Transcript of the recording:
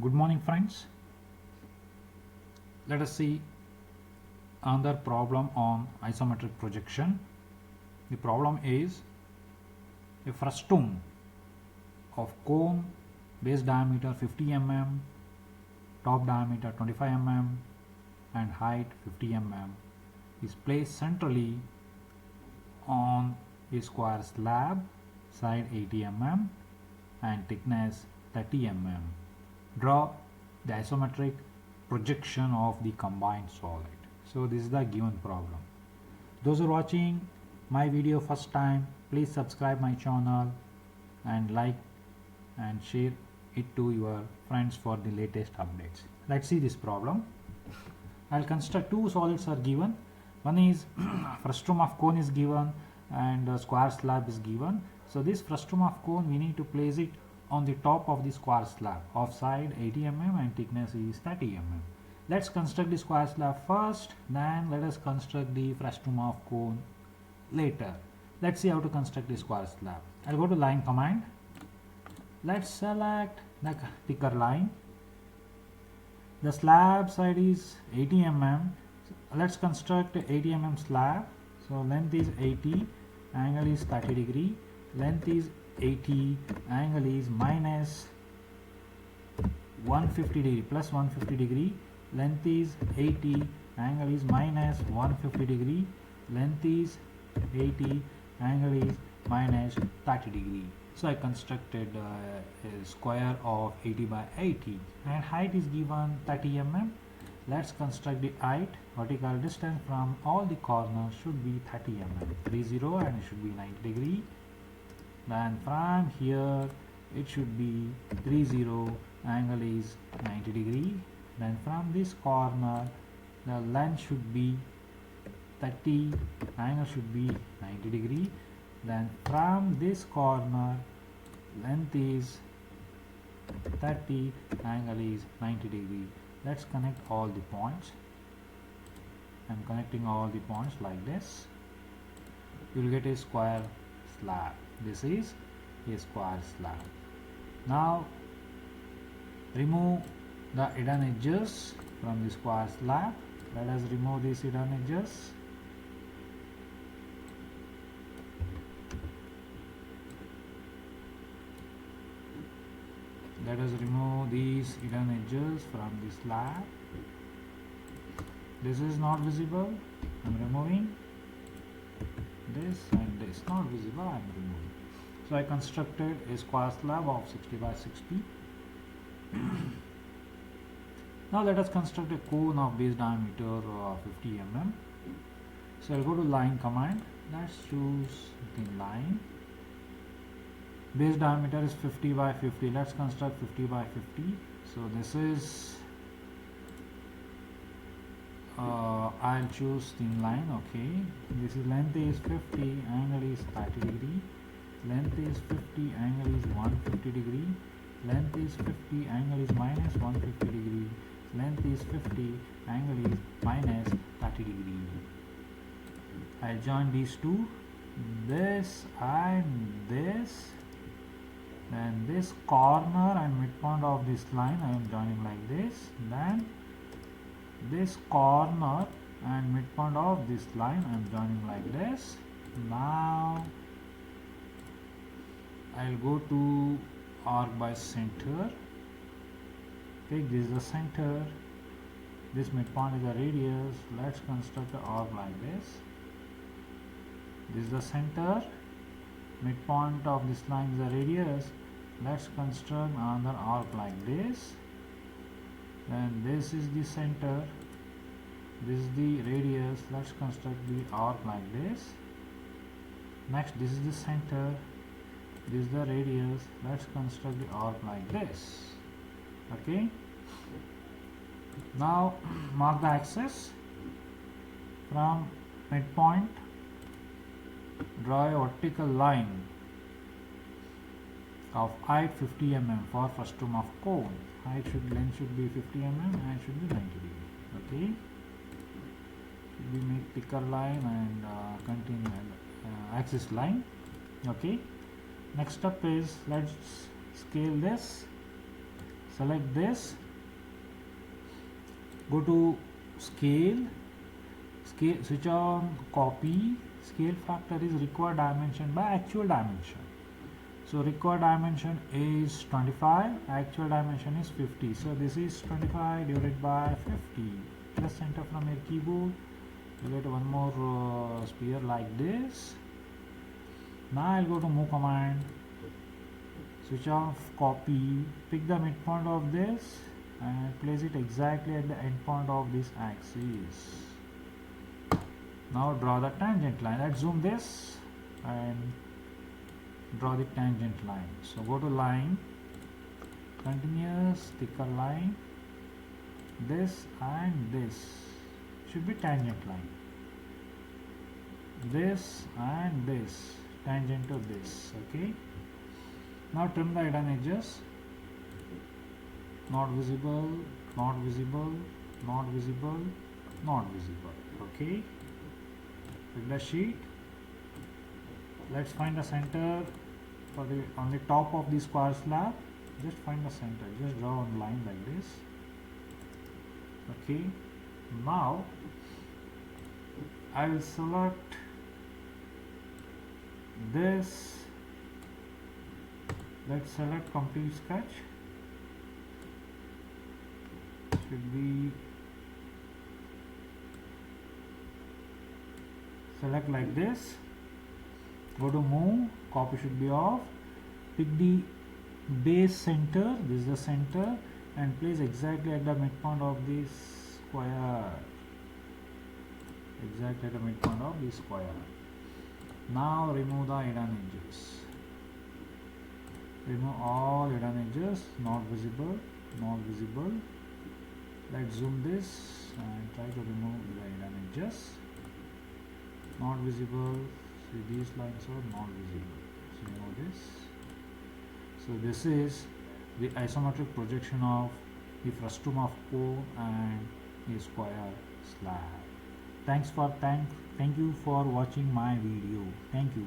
Good morning, friends. Let us see another problem on isometric projection. The problem is a frustum of cone base diameter 50 mm, top diameter 25 mm and height 50 mm is placed centrally on a square slab, side 80 mm and thickness 30 mm. Draw the isometric projection of the combined solid. So this is the given problem. Those who are watching my video first time, please subscribe my channel and like and share it to your friends for the latest updates. Let's see this problem. I'll construct two solids are given. One is frustum of cone is given and a square slab is given. So this frustum of cone, we need to place it on the top of the square slab of side 80 mm and thickness is 30 mm. Let's construct the square slab first, then let us construct the frustum of cone later. Let's see how to construct the square slab. I'll go to line command. Let's select the thicker line. The slab side is 80 mm. So let's construct 80 mm slab. So length is 80, angle is 30 degree, length is 80, angle is minus 150 degree plus 150 degree, length is 80, angle is minus 150 degree, length is 80, angle is minus 30 degree. So I constructed a square of 80 by 80 and height is given 30 mm. Let's construct the height. Vertical distance from all the corners should be 30 mm, 30 and it should be 90 degree. Then from here it should be 30, angle is 90 degree. Then from this corner the length should be 30, angle should be 90 degree. Then from this corner length is 30, angle is 90 degree. Let's connect all the points. I'm connecting all the points like this. You will get a square slab. This is a square slab. Now remove the hidden edges from the square slab. Let us remove these hidden edges. Let us remove these hidden edges from the slab. This is not visible. I'm removing this and this not visible. I'm removing. So I constructed a square slab of 60 by 60. Now let us construct a cone of base diameter 50 mm. So I'll go to line command. Let's choose the line. Base diameter is 50 by 50. Let's construct 50 by 50. So this is I'll choose thin line. Okay, this is length is 50, angle is 30 degree, length is 50, angle is 150 degree, length is 50, angle is minus 150 degree, length is 50, angle is minus 30 degree. I'll join these two, this and this, and this corner and midpoint of this line I am joining like this, then this corner and midpoint of this line I am joining like this. Now I'll go to arc by center. Take this is the center, this midpoint is the radius. Let's construct an arc like this. This is the center, midpoint of this line is the radius. Let's construct another arc like this. Then this is the center, this is the radius. Let's construct the arc like this. Next, this is the center, this is the radius. Let's construct the arc like this. Okay, now mark the axis. From midpoint draw a vertical line of height 50 mm for frustum of cone. Length should be 50 mm and should be 90 degree. Okay, we make thicker line and continue axis line. Okay, next step is let's scale this select this, go to scale, switch on copy. Scale factor is required dimension by actual dimension. So required dimension is 25, actual dimension is 50. So this is 25 divided by 50. Press enter from your keyboard. You get one more sphere like this. Now I'll go to move command, switch off copy, pick the midpoint of this and place it exactly at the endpoint of this axis. Now draw the tangent line. Let's zoom this and draw the tangent line. So go to line, continuous thicker line, this and this should be tangent line, this and this tangent to this. Okay, now trim the hidden edges, not visible, not visible, not visible, not visible. Okay, with the sheet, let's find the center for the on the top of the square slab. Just find the center, just draw a line like this. Okay, now I will select this. Let's select complete sketch. Should be select like this. Go to move, copy should be off. Pick the base center, this is the center, and place exactly at the midpoint of this square. Exactly at the midpoint of this square. Now remove the hidden edges. Remove all hidden edges, not visible, not visible. Let's zoom this and try to remove the hidden edges. Not visible. See, these lines are not visible. So remove this. So this is the isometric projection of the frustum of cone and a square slab. Thank you for watching my video. Thank you.